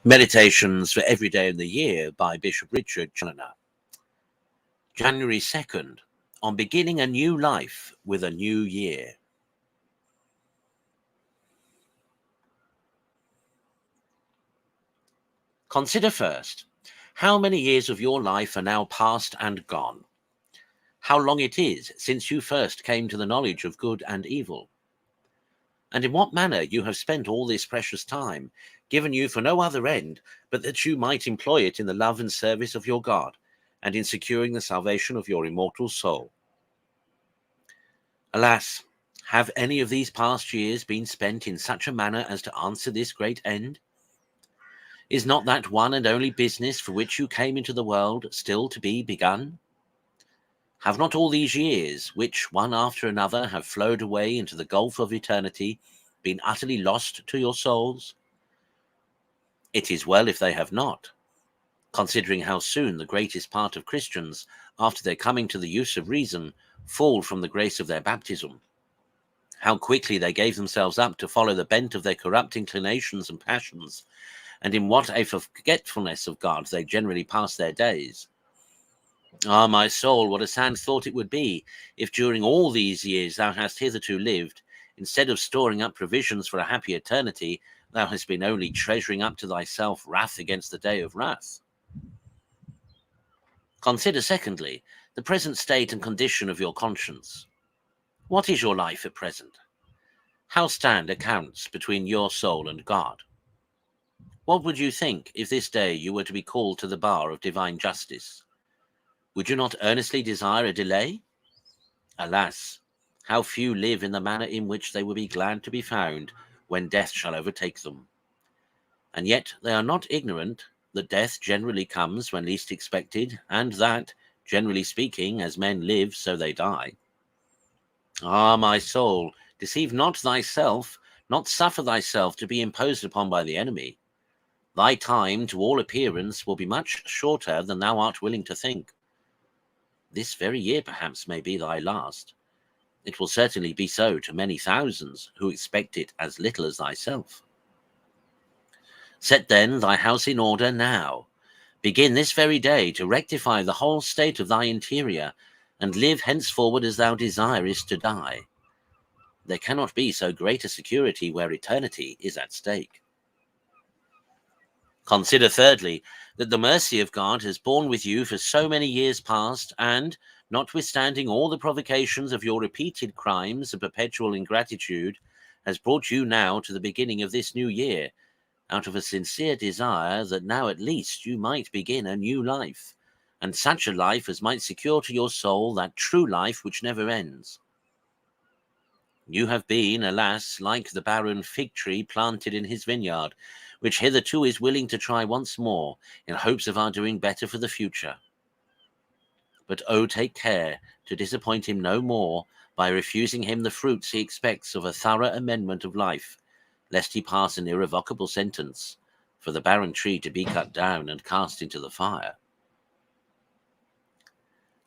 Meditations for every day in the year by Bishop Richard Challoner. January 2nd, on beginning a new life with a new year. Consider first, how many years of your life are now past and gone? How long it is since you first came to the knowledge of good and evil? And in what manner you have spent all this precious time, given you for no other end, but that you might employ it in the love and service of your God, and in securing the salvation of your immortal soul. Alas, have any of these past years been spent in such a manner as to answer this great end? Is not that one and only business for which you came into the world still to be begun? Have not all these years, which one after another have flowed away into the gulf of eternity, been utterly lost to your souls? It is well if they have not, considering how soon the greatest part of Christians, after their coming to the use of reason, fall from the grace of their baptism. How quickly they gave themselves up to follow the bent of their corrupt inclinations and passions, and in what a forgetfulness of God they generally pass their days. Ah, my soul, what a sad thought it would be if during all these years thou hast hitherto lived, instead of storing up provisions for a happy eternity, thou hast been only treasuring up to thyself wrath against the day of wrath. Consider, secondly, the present state and condition of your conscience. What is your life at present? How stand accounts between your soul and God? What would you think if this day you were to be called to the bar of divine justice? Would you not earnestly desire a delay? Alas, how few live in the manner in which they will be glad to be found when death shall overtake them. And yet they are not ignorant that death generally comes when least expected, and that, generally speaking, as men live, so they die. Ah, my soul, deceive not thyself, not suffer thyself to be imposed upon by the enemy. Thy time, to all appearance, will be much shorter than thou art willing to think. This very year, perhaps, may be thy last. It will certainly be so to many thousands who expect it as little as thyself. Set then thy house in order now. Begin this very day to rectify the whole state of thy interior, and live henceforward as thou desirest to die. There cannot be so great a security where eternity is at stake. Consider thirdly, that the mercy of God has borne with you for so many years past, and, notwithstanding all the provocations of your repeated crimes and perpetual ingratitude, has brought you now to the beginning of this new year, out of a sincere desire that now at least you might begin a new life, and such a life as might secure to your soul that true life which never ends. You have been, alas, like the barren fig tree planted in his vineyard, which hitherto is willing to try once more, in hopes of our doing better for the future. But oh, take care to disappoint him no more by refusing him the fruits he expects of a thorough amendment of life, lest he pass an irrevocable sentence for the barren tree to be cut down and cast into the fire.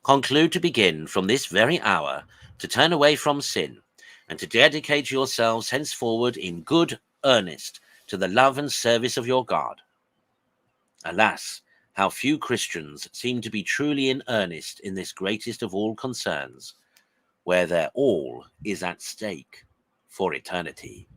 Conclude to begin from this very hour to turn away from sin, and to dedicate yourselves henceforward in good earnest to the love and service of your God. Alas, how few Christians seem to be truly in earnest in this greatest of all concerns, where their all is at stake for eternity.